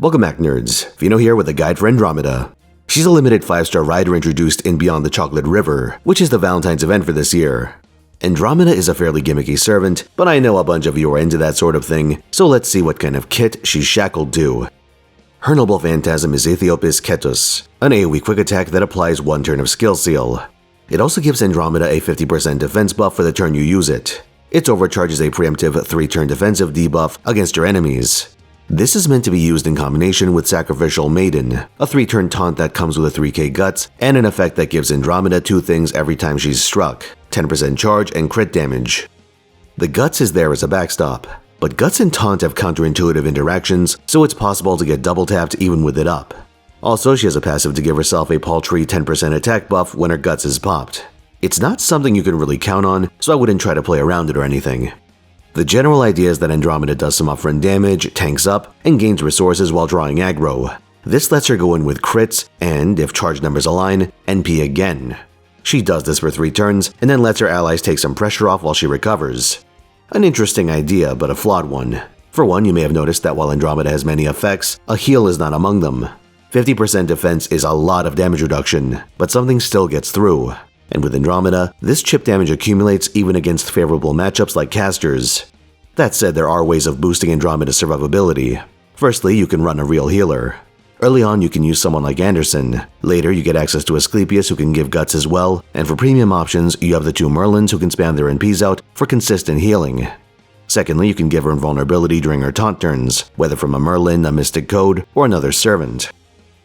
Welcome back, nerds. Fino here with a guide for Andromeda. She's a limited 5-star rider introduced in Beyond the Chocolate River, which is the Valentine's event for this year. Andromeda is a fairly gimmicky servant, but I know a bunch of you are into that sort of thing, so let's see what kind of kit she's shackled to. Her noble phantasm is Aethiopis Ketus, an AoE quick attack that applies 1 turn of skill seal. It also gives Andromeda a 50% defense buff for the turn you use it. It overcharges a preemptive 3-turn defensive debuff against your enemies. This is meant to be used in combination with Sacrificial Maiden, a 3-turn taunt that comes with a 3k guts and an effect that gives Andromeda 2 things every time she's struck, 10% charge and crit damage. The guts is there as a backstop, but guts and taunt have counterintuitive interactions, so it's possible to get double tapped even with it up. Also, she has a passive to give herself a paltry 10% attack buff when her guts is popped. It's not something you can really count on, so I wouldn't try to play around it or anything. The general idea is that Andromeda does some upfront damage, tanks up, and gains resources while drawing aggro. This lets her go in with crits and, if charge numbers align, NP again. She does this for 3 turns and then lets her allies take some pressure off while she recovers. An interesting idea, but a flawed one. For one, you may have noticed that while Andromeda has many effects, a heal is not among them. 50% defense is a lot of damage reduction, but something still gets through. And with Andromeda, this chip damage accumulates even against favorable matchups like casters. That said, there are ways of boosting Andromeda's survivability. Firstly, you can run a real healer. Early on, you can use someone like Anderson. Later, you get access to Asclepius who can give guts as well, and for premium options, you have the 2 Merlins who can spam their NPs out for consistent healing. Secondly, you can give her invulnerability during her taunt turns, whether from a Merlin, a Mystic Code, or another servant.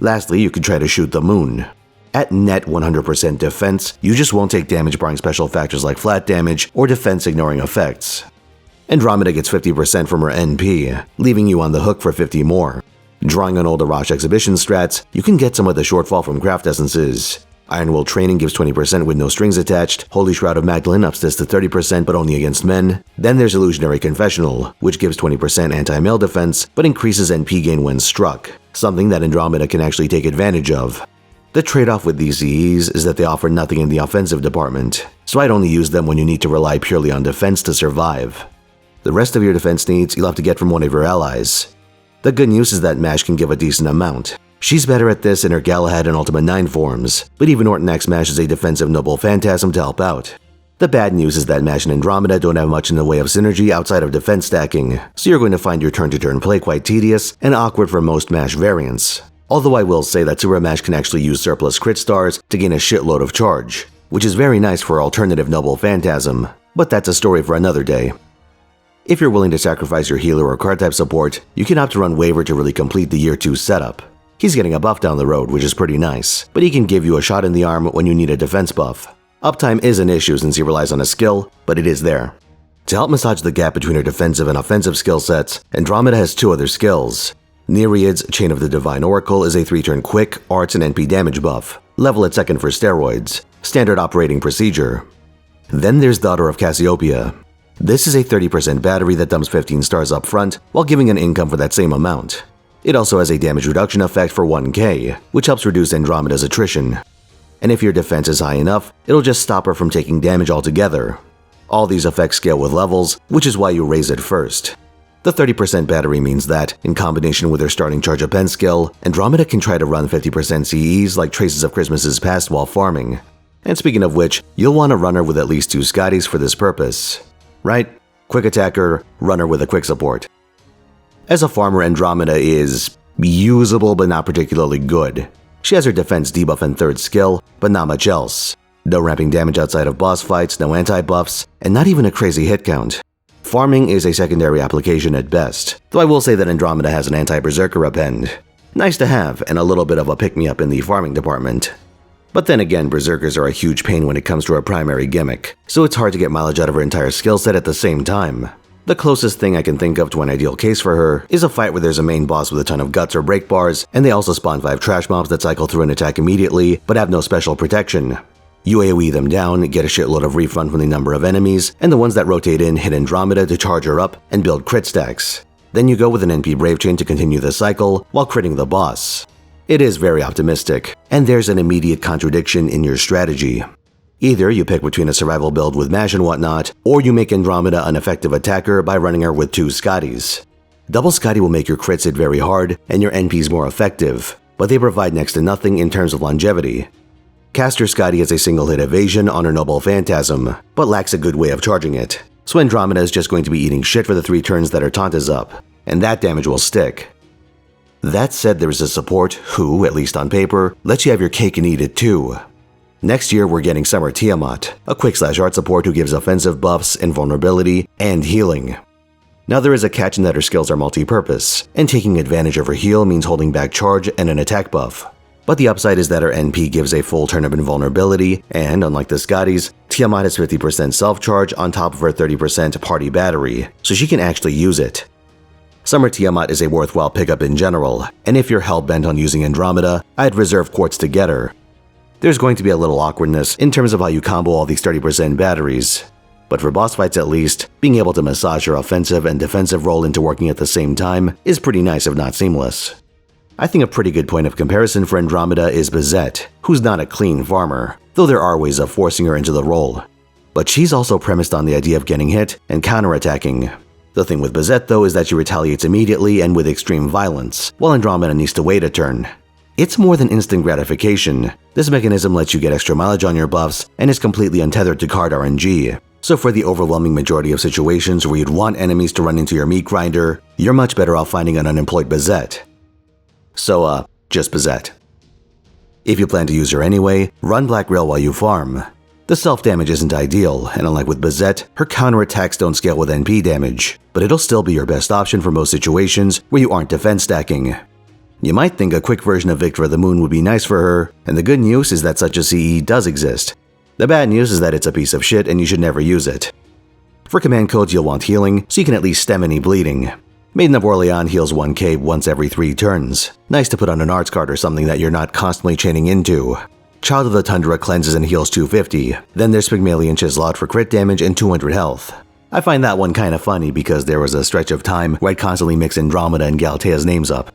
Lastly, you can try to shoot the moon. At net 100% defense, you just won't take damage barring special factors like flat damage or defense ignoring effects. Andromeda gets 50% from her NP, leaving you on the hook for 50 more. Drawing on old Arash exhibition strats, you can get some of the shortfall from craft essences. Iron Will Training gives 20% with no strings attached, Holy Shroud of Magdalene ups this to 30% but only against men. Then there's Illusionary Confessional, which gives 20% anti-mail defense but increases NP gain when struck, something that Andromeda can actually take advantage of. The trade-off with these CEs is that they offer nothing in the offensive department, so I'd only use them when you need to rely purely on defense to survive. The rest of your defense needs you'll have to get from one of your allies. The good news is that Mash can give a decent amount. She's better at this in her Galahad and Ultima 9 forms, but even Orton X Mash is a defensive noble phantasm to help out. The bad news is that Mash and Andromeda don't have much in the way of synergy outside of defense stacking, so you're going to find your turn-to-turn play quite tedious and awkward for most Mash variants. Although I will say that Super Mash can actually use surplus crit stars to gain a shitload of charge, which is very nice for alternative noble phantasm, but that's a story for another day. If you're willing to sacrifice your healer or card type support, you can opt to run Waver to really complete the year 2 setup. He's getting a buff down the road, which is pretty nice, but he can give you a shot in the arm when you need a defense buff. Uptime is an issue since he relies on a skill, but it is there. To help massage the gap between her defensive and offensive skill sets, Andromeda has 2 other skills. Nereid's Chain of the Divine Oracle is a 3-turn quick, arts, and NP damage buff, level at 2nd for steroids, standard operating procedure. Then there's Daughter of Cassiopeia. This is a 30% battery that dumps 15 stars up front while giving an income for that same amount. It also has a damage reduction effect for 1k, which helps reduce Andromeda's attrition. And if your defense is high enough, it'll just stop her from taking damage altogether. All these effects scale with levels, which is why you raise it first. The 30% battery means that, in combination with her starting charge up pen skill, Andromeda can try to run 50% CEs like Traces of Christmas's Past while farming. And speaking of which, you'll want a runner with at least 2 Scotties for this purpose. Right? Quick attacker, runner with a quick support. As a farmer, Andromeda is usable but not particularly good. She has her defense debuff and 3rd skill, but not much else. No ramping damage outside of boss fights, no anti-buffs, and not even a crazy hit count. Farming is a secondary application at best, though I will say that Andromeda has an anti-berserker append. Nice to have, and a little bit of a pick-me-up in the farming department. But then again, berserkers are a huge pain when it comes to her primary gimmick, so it's hard to get mileage out of her entire skill set at the same time. The closest thing I can think of to an ideal case for her is a fight where there's a main boss with a ton of guts or break bars, and they also spawn 5 trash mobs that cycle through an attack immediately, but have no special protection. You AoE them down, get a shitload of refund from the number of enemies, and the ones that rotate in hit Andromeda to charge her up and build crit stacks. Then you go with an NP Brave Chain to continue the cycle while critting the boss. It is very optimistic, and there's an immediate contradiction in your strategy. Either you pick between a survival build with Mash and whatnot, or you make Andromeda an effective attacker by running her with 2 Scotties. Double Scotty will make your crits hit very hard and your NPs more effective, but they provide next to nothing in terms of longevity. Caster Scotty has a single hit evasion on her Noble Phantasm, but lacks a good way of charging it, so Andromeda is just going to be eating shit for the 3 turns that her taunt is up, and that damage will stick. That said, there is a support who, at least on paper, lets you have your cake and eat it too. Next year we're getting Summer Tiamat, a quick/art support who gives offensive buffs, invulnerability, and healing. Now there is a catch in that her skills are multi-purpose, and taking advantage of her heal means holding back charge and an attack buff. But the upside is that her NP gives a full turn of invulnerability, and unlike the Scotties, Tiamat has 50% self-charge on top of her 30% party battery, so she can actually use it. Summer Tiamat is a worthwhile pickup in general, and if you're hell-bent on using Andromeda, I'd reserve quartz to get her. There's going to be a little awkwardness in terms of how you combo all these 30% batteries, but for boss fights at least, being able to massage her offensive and defensive role into working at the same time is pretty nice if not seamless. I think a pretty good point of comparison for Andromeda is Bizette, who's not a clean farmer, though there are ways of forcing her into the role. But she's also premised on the idea of getting hit and counterattacking. The thing with Bizette though is that she retaliates immediately and with extreme violence, while Andromeda needs to wait a turn. It's more than instant gratification. This mechanism lets you get extra mileage on your buffs and is completely untethered to card RNG. So for the overwhelming majority of situations where you'd want enemies to run into your meat grinder, you're much better off finding an unemployed Bizette. So just Bizette. If you plan to use her anyway, run Black Rail while you farm. The self-damage isn't ideal, and unlike with Bizette, her counterattacks don't scale with NP damage, but it'll still be your best option for most situations where you aren't defense stacking. You might think a quick version of Victor of the Moon would be nice for her, and the good news is that such a CE does exist. The bad news is that it's a piece of shit and you should never use it. For command codes you'll want healing, so you can at least stem any bleeding. Maiden of Orleans heals 1k once every 3 turns. Nice to put on an arts card or something that you're not constantly chaining into. Child of the Tundra cleanses and heals 250. Then there's Pygmalion Chiselot for crit damage and 200 health. I find that one kinda funny because there was a stretch of time where I'd constantly mix Andromeda and Galatea's names up.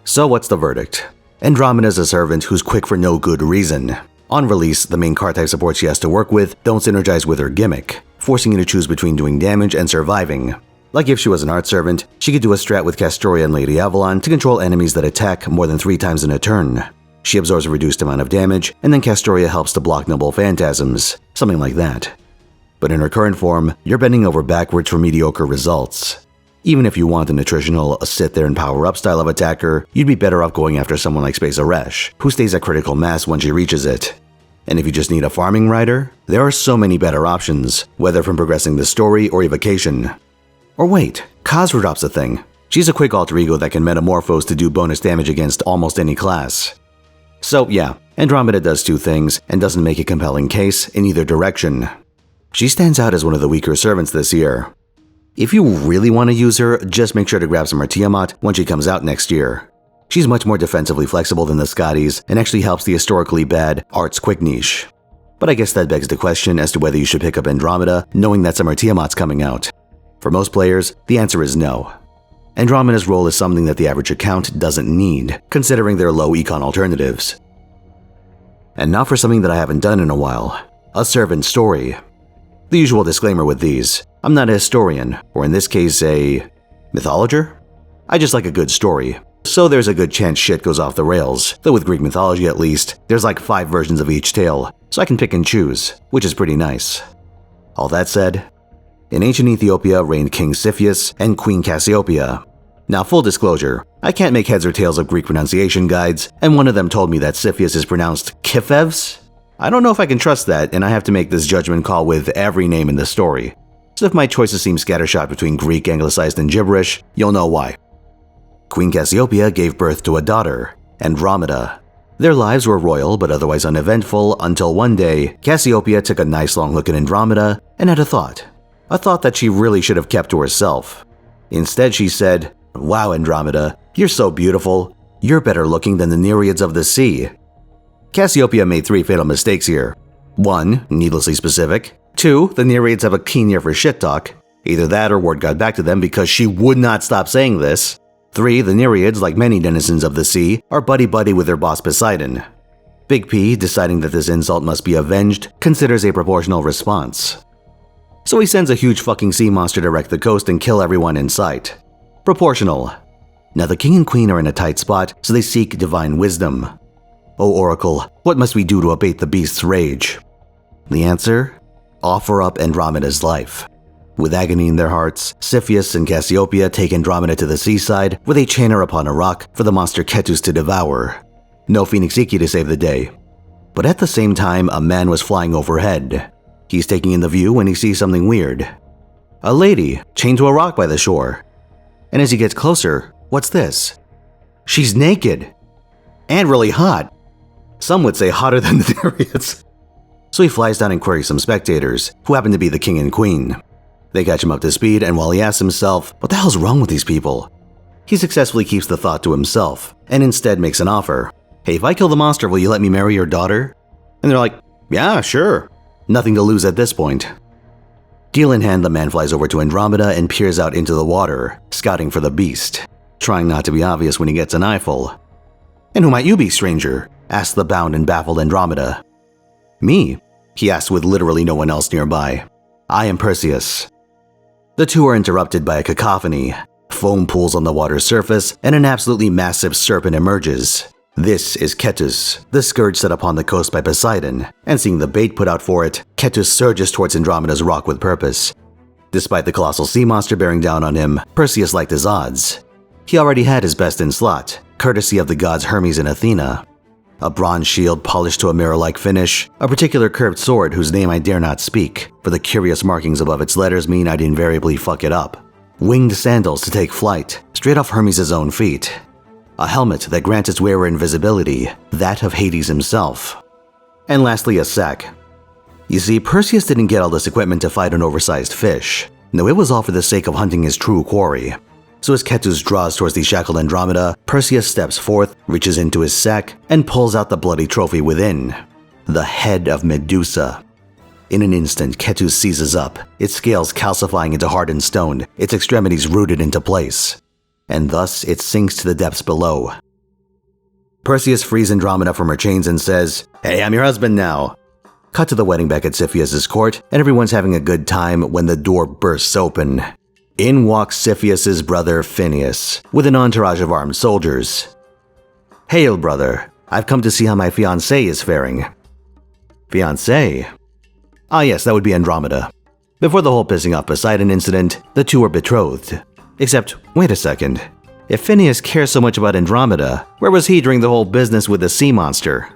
So what's the verdict? Andromeda's a servant who's quick for no good reason. On release, the main card type support she has to work with don't synergize with her gimmick, forcing you to choose between doing damage and surviving. Like if she was an art servant, she could do a strat with Castoria and Lady Avalon to control enemies that attack more than 3 times in a turn. She absorbs a reduced amount of damage, and then Castoria helps to block Noble Phantasms, something like that. But in her current form, you're bending over backwards for mediocre results. Even if you want an attritional, sit there and power up style of attacker, you'd be better off going after someone like Space Aresh, who stays at critical mass when she reaches it. And if you just need a farming rider, there are so many better options, whether from progressing the story or evocation. Or wait, Khazra drops a thing. She's a quick alter ego that can metamorphose to do bonus damage against almost any class. So yeah, Andromeda does 2 things and doesn't make a compelling case in either direction. She stands out as one of the weaker servants this year. If you really want to use her, just make sure to grab some Tiamat when she comes out next year. She's much more defensively flexible than the Scotties and actually helps the historically bad Arts Quick niche. But I guess that begs the question as to whether you should pick up Andromeda knowing that Summer Tiamat's coming out. For most players, the answer is no. Andromeda's role is something that the average account doesn't need, considering their low econ alternatives. And now for something that I haven't done in a while, a servant story. The usual disclaimer with these, I'm not a historian, or in this case a mythologer? I just like a good story, so there's a good chance shit goes off the rails, though with Greek mythology at least, there's like 5 versions of each tale, so I can pick and choose, which is pretty nice. All that said, in ancient Ethiopia reigned King Siphius and Queen Cassiopeia. Now full disclosure, I can't make heads or tails of Greek pronunciation guides, and one of them told me that Siphius is pronounced Kifevs? I don't know if I can trust that, and I have to make this judgment call with every name in the story. So if my choices seem scattershot between Greek, anglicized, and gibberish, you'll know why. Queen Cassiopeia gave birth to a daughter, Andromeda. Their lives were royal but otherwise uneventful until one day, Cassiopeia took a nice long look at Andromeda and had a thought that she really should have kept to herself. Instead she said, "Wow Andromeda, you're so beautiful. You're better looking than the Nereids of the sea." Cassiopeia made 3 fatal mistakes here. 1, needlessly specific. 2, the Nereids have a keen ear for shit talk. Either that or word got back to them because she would not stop saying this. 3, the Nereids, like many denizens of the sea, are buddy-buddy with their boss Poseidon. Big P, deciding that this insult must be avenged, considers a proportional response. So he sends a huge fucking sea monster to wreck the coast and kill everyone in sight. proportional. Now the king and queen are in a tight spot, so they seek divine wisdom. O Oracle, what must we do to abate the beast's rage? The answer? Offer up Andromeda's life. With agony in their hearts, Cepheus and Cassiopeia take Andromeda to the seaside, where they chain her upon a rock for the monster Cetus to devour. No Phoenix Iki to save the day. But at the same time, a man was flying overhead. He's taking in the view when he sees something weird. A lady, chained to a rock by the shore. And as he gets closer, what's this? She's naked. And really hot. Some would say hotter than the Darius. So he flies down and queries some spectators, who happen to be the king and queen. They catch him up to speed, and while he asks himself, what the hell's wrong with these people? He successfully keeps the thought to himself, and instead makes an offer. Hey, if I kill the monster, will you let me marry your daughter? And they're like, yeah, sure. Nothing to lose at this point. Deal in hand, the man flies over to Andromeda and peers out into the water, scouting for the beast, trying not to be obvious when he gets an eyeful. And who might you be, stranger? Asks the bound and baffled Andromeda. Me? He asks with literally no one else nearby. I am Perseus. The two are interrupted by a cacophony. Foam pools on the water's surface, and an absolutely massive serpent emerges. This is Cetus, the scourge set upon the coast by Poseidon, and seeing the bait put out for it, Cetus surges towards Andromeda's rock with purpose. Despite the colossal sea monster bearing down on him, Perseus liked his odds. He already had his best in slot, courtesy of the gods Hermes and Athena. A bronze shield polished to a mirror-like finish, a particular curved sword whose name I dare not speak, for the curious markings above its letters mean I'd invariably fuck it up. Winged sandals to take flight, straight off Hermes' own feet. A helmet that grants its wearer invisibility, that of Hades himself. And lastly, a sack. You see, Perseus didn't get all this equipment to fight an oversized fish. No, it was all for the sake of hunting his true quarry. So as Cetus draws towards the shackled Andromeda, Perseus steps forth, reaches into his sack, and pulls out the bloody trophy within. The head of Medusa. In an instant, Cetus seizes up, its scales calcifying into hardened stone, its extremities rooted into place. And thus it sinks to the depths below. Perseus frees Andromeda from her chains and says, "Hey, I'm your husband now." Cut to the wedding back at Cepheus' court, and everyone's having a good time when the door bursts open. In walks Cepheus' brother Phineus, with an entourage of armed soldiers. "Hail, brother. I've come to see how my fiancée is faring." Fiancée? Ah yes, that would be Andromeda. Before the whole pissing off Poseidon incident, the two were betrothed. Except, wait a second. If Phineus cares so much about Andromeda, where was he during the whole business with the sea monster?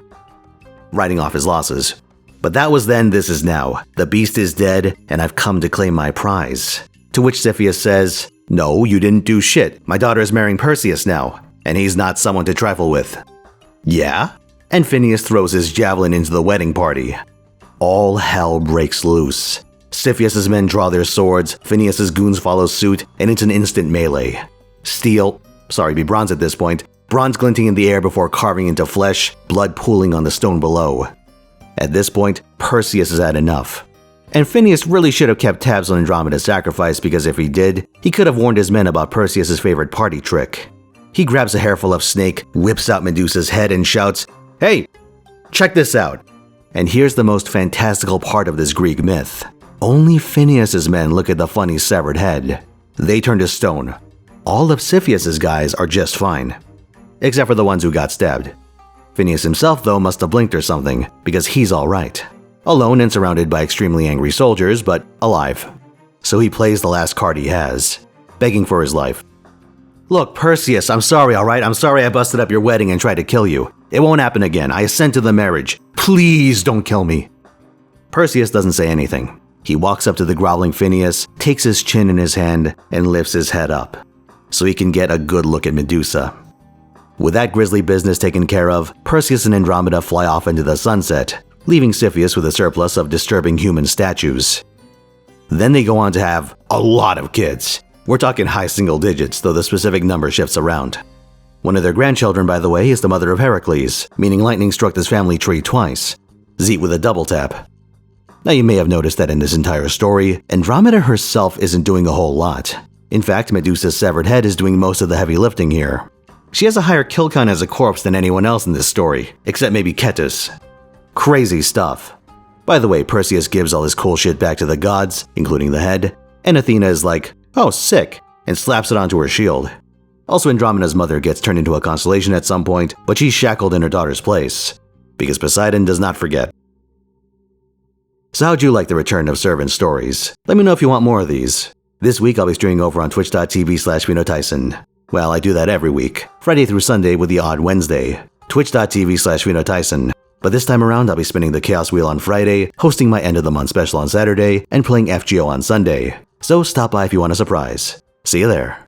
Writing off his losses. But that was then, this is now. The beast is dead, and I've come to claim my prize. To which Cepheus says, "No, you didn't do shit. My daughter is marrying Perseus now, and he's not someone to trifle with." Yeah? And Phineus throws his javelin into the wedding party. All hell breaks loose. Cepheus' men draw their swords, Phineus' goons follow suit, and it's an instant melee. Bronze at this point, bronze glinting in the air before carving into flesh, blood pooling on the stone below. At this point, Perseus has had enough. And Phineus really should have kept tabs on Andromeda's sacrifice, because if he did, he could have warned his men about Perseus' favorite party trick. He grabs a hairful of snake, whips out Medusa's head, and shouts, "Hey, check this out." And here's the most fantastical part of this Greek myth. Only Phineus' men look at the funny severed head. They turn to stone. All of Cepheus' guys are just fine. Except for the ones who got stabbed. Phineus himself, though, must have blinked or something, because he's alright. Alone and surrounded by extremely angry soldiers, but alive. So he plays the last card he has, begging for his life. "Look, Perseus, I'm sorry, alright? I'm sorry I busted up your wedding and tried to kill you. It won't happen again. I assent to the marriage. Please don't kill me." Perseus doesn't say anything. He walks up to the groveling Phineus, takes his chin in his hand, and lifts his head up, so he can get a good look at Medusa. With that grisly business taken care of, Perseus and Andromeda fly off into the sunset, leaving Cepheus with a surplus of disturbing human statues. Then they go on to have a lot of kids. We're talking high single digits, though the specific number shifts around. One of their grandchildren, by the way, is the mother of Heracles, meaning lightning struck this family tree twice. Zeet with a double tap. Now you may have noticed that in this entire story, Andromeda herself isn't doing a whole lot. In fact, Medusa's severed head is doing most of the heavy lifting here. She has a higher kill count as a corpse than anyone else in this story, except maybe Cetus. Crazy stuff. By the way, Perseus gives all his cool shit back to the gods, including the head, and Athena is like, "Oh, sick," and slaps it onto her shield. Also, Andromeda's mother gets turned into a constellation at some point, but she's shackled in her daughter's place, because Poseidon does not forget. So how'd you like the return of servant stories? Let me know if you want more of these. This week I'll be streaming over on twitch.tv/Finotaisen. Well, I do that every week, Friday through Sunday with the odd Wednesday. Twitch.tv/Finotaisen. But this time around I'll be spinning the Chaos Wheel on Friday, hosting my end of the month special on Saturday, and playing FGO on Sunday. So stop by if you want a surprise. See you there.